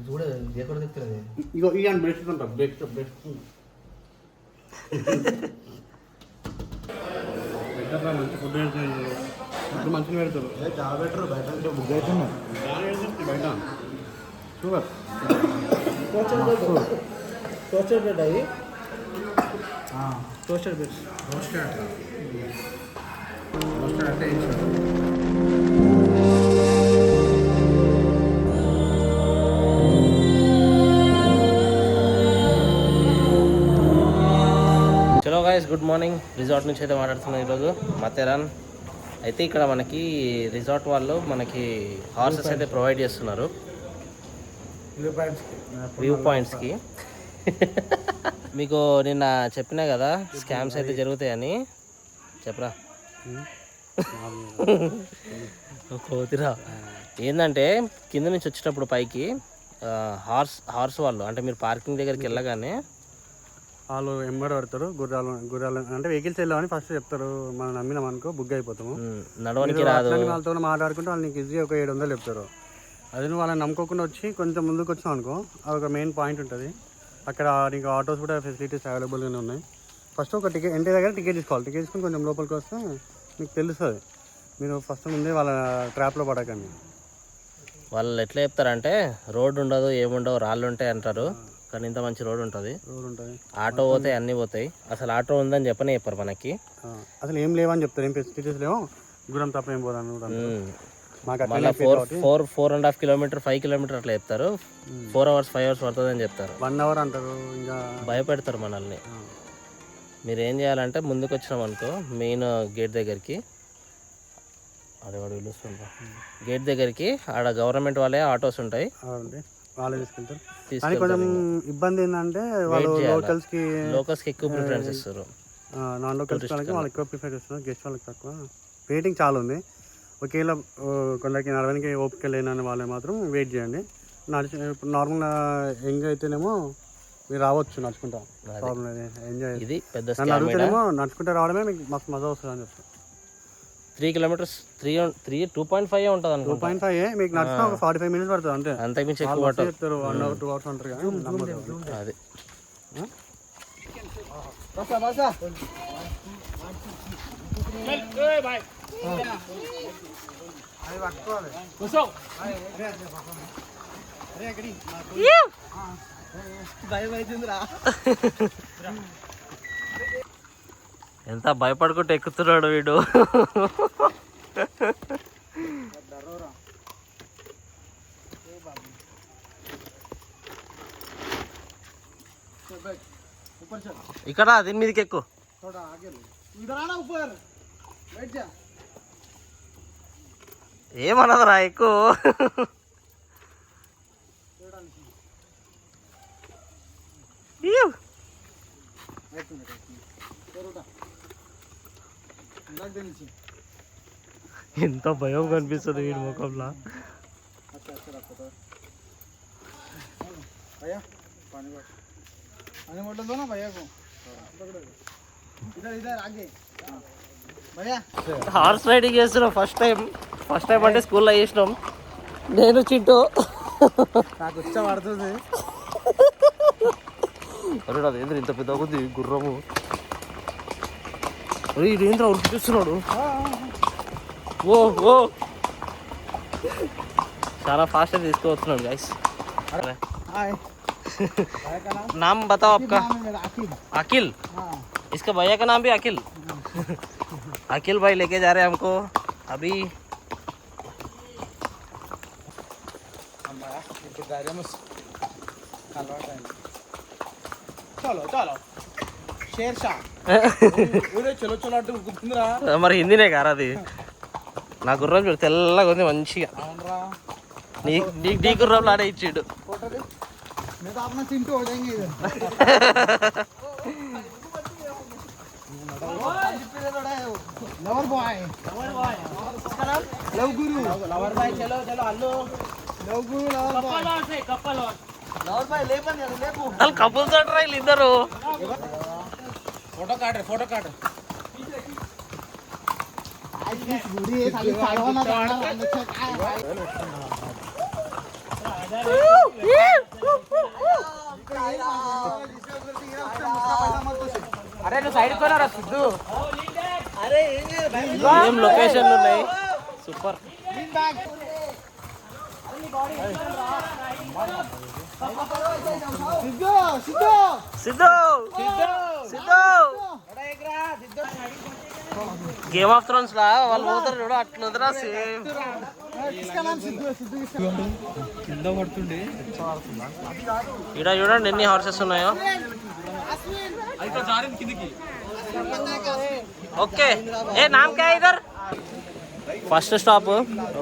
చూడ ఎక్కడ తెచ్చారు ఇగో ఇక బెస్ట్ ఉంటా బెస్ట్ బెస్ట్ మంచి ఫుడ్ పెడతారు మంచిగా పెడతారు చాలా బెటర్ బయట బుక్ అవుతున్నాం బయట షుగర్ టోస్టెడ్ బ్రెడ్ అవి టోస్టెడ్ బ్రెడ్స్ రోస్టెడ్ అంటే చలో గైస్, గుడ్ మార్నింగ్. రిసార్ట్ నుంచి అయితే మాట్లాడుతున్నాం ఈరోజు మాథెరాన్. అయితే ఇక్కడ మనకి రిసార్ట్ వాళ్ళు మనకి హార్సెస్ అయితే ప్రొవైడ్ చేస్తున్నారు వ్యూ పాయింట్స్కి. మీకు నిన్న చెప్పినా కదా స్కామ్స్ అయితే జరుగుతాయని. చెప్పరా కోతిరా. ఏంటంటే కింద నుంచి వచ్చేటప్పుడు పైకి హార్స్ వాళ్ళు అంటే మీరు పార్కింగ్ దగ్గరికి వెళ్ళగానే వాళ్ళు ఎంబడి పడతారు. గుర్రాలు అంటే వెహికల్స్ వెళ్ళామని ఫస్ట్ చెప్తారు. మనం నమ్మినాం అనుకో బుక్ అయిపోతాము. నడవడానికి రాదు. వాళ్ళతో మాట్లాడుకుంటే వాళ్ళు నీకు ఈజీ ఒక 700 చెప్తారు. అది నువ్వు వాళ్ళని నమ్ముకోకుండా వచ్చి కొంచెం ముందుకు వచ్చినావు అనుకో, అది ఒక మెయిన్ పాయింట్ ఉంటుంది. అక్కడ నీకు ఆటోస్ కూడా ఫెసిలిటీస్ అవైలబుల్గానే ఉన్నాయి. ఫస్ట్ ఒక టికెట్ ఇంటి దగ్గర టికెట్ తీసుకోవాలి. టికెట్ తీసుకొని కొంచెం లోపలికి వస్తే మీకు తెలుస్తుంది. మీరు ఫస్ట్ ముందే వాళ్ళ ట్రాప్లో పడకండి. వాళ్ళు ఎట్లా చెప్తారంటే రోడ్డు ఉండదు, ఏముండవు, రాళ్ళు ఉంటాయి అంటారు. కానీ ఇంత మంచి రోడ్ ఉంటుంది. ఆటో పోతాయి, అన్నీ పోతాయి. అసలు ఆటో ఉందని చెప్పనే చెప్పారు మనకి. అసలు ఏం లేవని చెప్తారు. ఏం ఫెసిలిటీస్ లేవు, దూరం తప్ప ఏం పోదాను. మళ్ళీ 4.5 కిలోమీటర్ 5 కిలోమీటర్ అట్లా చెప్తారు. 4 hours 5 hours పడుతుంది అని చెప్తారు. 1 hour అంటారు. ఇంకా భయపెడతారు మనల్ని. మీరు ఏం చేయాలంటే ముందుకు వచ్చినాం అనుకో, మెయిన్ గేట్ దగ్గరికి, అదే వాడు పిలుస్తుంటా గేట్ దగ్గరికి, ఆడ గవర్నమెంట్ వాళ్ళే ఆటోస్ ఉంటాయి, వాళ్ళే తీసుకెళ్తారు. కానీ కొంచెం ఇబ్బంది ఏంటంటే వాళ్ళు లోకల్స్కి ఎక్కువ ప్రిఫరెన్స్ ఇస్తారు. నాన్ లోకల్స్ వాళ్ళకి వాళ్ళు ఎక్కువ ప్రిఫర్ చేస్తున్నారు. గెస్ట్ వాళ్ళకి తక్కువ. వెయిటింగ్ చాలా ఉంది. ఒకవేళ కొందరికి నడవడానికి ఓపిక లేనని వాళ్ళే మాత్రం వెయిట్ చేయండి. ఇప్పుడు నార్మల్గా యంగ్ అయితేనేమో మీరు రావచ్చు నడుచుకుంటా, ప్రాబ్లం లేదు, ఎంజాయ్. ఇది పెద్ద నడుచుకుంటేనేమో నడుచుకుంటే రావడమే మీకు మస్తు మజా వస్తుంది అని చెప్తాను. 3 kilometers 2.5 ఉంటుంది అనుకో. 2.5 మీకు నడిచిన ఒక 45 minutes పడుతుంది అంతే. అంతకుమించి ఎక్కువ పడుతుంది. చెప్తారు 1 hour 2 hours అంటారు కానీ అది ఎంత భయపడుకుంటూ ఎక్కుతున్నాడు వీడు. ఇక్కడ దీని మీదకి ఎక్కువ. ఏమన్నదరా ఎక్కువ. ఎంత భయం కనిపిస్తుంది వీడి ముఖంలో. హార్స్ రైడింగ్ చేస్తున్నాం ఫస్ట్ టైం అంటే స్కూల్లో చేసినాం. నేను చింటూ నాకు పడుతుంది. అరే అదేంద్ర ఇంత పెద్ద ఉంది గుర్రము. అరే ఇదేంద్ర ఉరికి చూస్తున్నాడు. ఓ ఓ చాలా ఫాస్ట్ గా తీసుకువస్తున్నాడు గైస్. नाम बताओ आपका? अखिल. इसका भैया का नाम भी अखिल. अखिल भाई लेके जा रहे हैं हमको अभी. चलो चलो शेर शाह चलो चलो అంటూ గుర్తుందిరా. మరి హిందీనే కారా అది. నా గుర్రం చూడు తెల్లగా ఉంది మంచిగా. నీ గుర్రంలో ఆడే ఇచ్చాడు. मैं तो अपना चिंटू हो जाएंगे इधर. लवर बॉय इसका नाम लव गुरु. लवर बॉय चलो चलो हल्लो लव गुरु lover boy couple lover boy ले बन ले को వాళ్ళు కపుల్స్ అంటారా వీళ్ళు ఇద్దరు. फोटो काट అరే నువ్వు సైడ్ కొనరా సిద్ధు. ఏం లొకేషన్లు ఉన్నాయి సూపర్. గేమ్ ఆఫ్ థ్రోన్స్ లా వాళ్ళు పోతారు చూడ అట్లా సేమ్. ఇక్కడ చూడండి ఎన్ని హార్సెస్ ఉన్నాయో. ఓకే ఏ నామ్ క్యా ఇధర్. ఫస్ట్ స్టాప్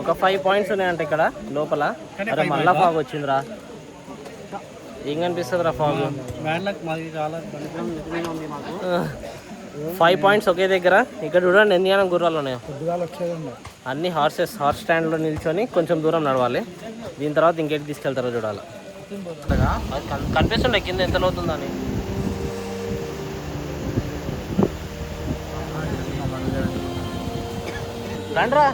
ఒక 5 పాయింట్స్ ఉన్నాయంట ఇక్కడ లోపల. అరే మళ్ళా ఫాగ్ వచ్చిందిరా. ఏం కనిపిస్తుంది రా ఫాగ్. 5 పాయింట్స్ ఒకే దగ్గర. ఇక్కడ చూడండి ఎన్ని జనం గుర్రాలు ఉన్నాయో. అన్ని హార్స్ స్టాండ్లో నిల్చొని కొంచెం దూరం నడవాలి. దీని తర్వాత ఇంకెట్టి తీసుకెళ్తారో చూడాలి. కనిపిస్తుండే కింద ఎంత లోతుందని. రండ్రా.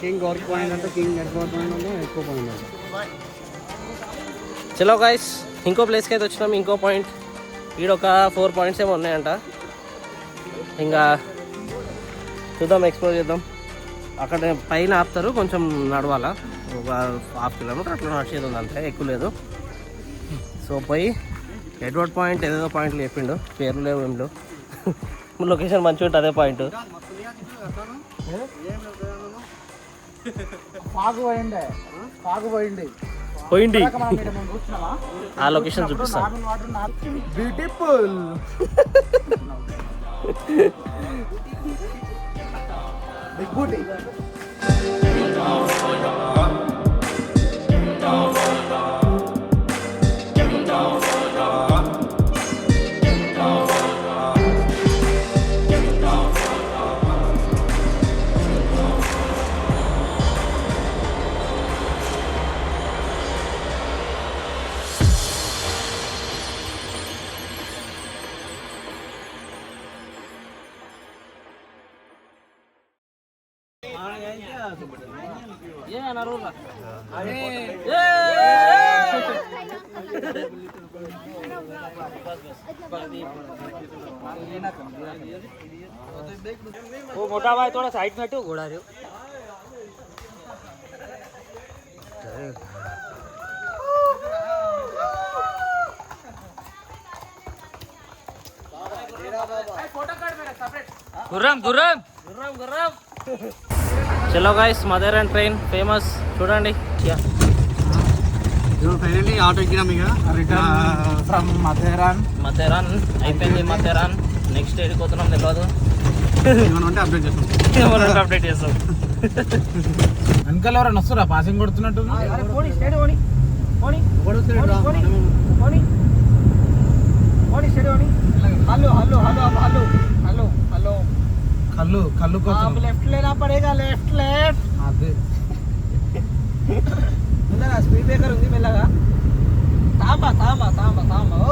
కింగ్ ఆర్ పాయింట్ అంటే కింగ్ ఎడ్వర్డ్ పాయింట్ అంటే ఎక్కువ పాయింట్ అంటే. చలో గైస్ ఇంకో ప్లేస్కి అయితే వచ్చినాం. ఇంకో పాయింట్ ఈడొక 4 పాయింట్స్ ఏమో ఉన్నాయంట. ఇంకా చూద్దాం, ఎక్స్ప్లోర్ చేద్దాం. అక్కడ పైన ఆపుతారు, కొంచెం నడవాలా. ఒక 1/2 కిలోమీటర్ అట్లా నడిచేది ఉంది అంతే, ఎక్కువ లేదు. సో పోయి ఎడ్వర్డ్ పాయింట్ ఏదేదో పాయింట్లు చెప్పిండు, పేర్లు లేవు ఏం లేవు. లొకేషన్ మంచిగా ఉంటుంది అదే పాయింట్. పోయింది ఆ లొకేషన్ చూపిస్తాను. బ్యూటిఫుల్. బిగ్ బూటీ. वो मोटा भाई थोड़ा साइड में हटो, घोड़ा रहे हो. గుర్రం గుర్రం గుర్రం గుర్రం. చలో గైస్ మథెరాన్ ట్రైన్ ఫేమస్ చూడండి. ఫైనల్లీ ఆటో ఎక్కినాం. ఇక రిటర్న్ ఫ్రమ్ మథెరాన్ అయిపోయింది. మథెరాన్ నెక్స్ట్ ఏడికి పోతున్నాం తెలియదు. ఏమన్నా అప్డేట్ చేస్తాం. అప్డేట్ చేస్తాం. వెనకాల ఎవరైనా వస్తారా పాసింగ్ కొడుతున్నట్టు. కళ్ళు కోసం లెఫ్ట్ లేనా పడేగా. లెఫ్ట్ అదే మెల్లగా స్పీడ్ బ్రేకర్ ఉంది. మెల్లగా తాంబా తాంబా తాంబా తాంబా.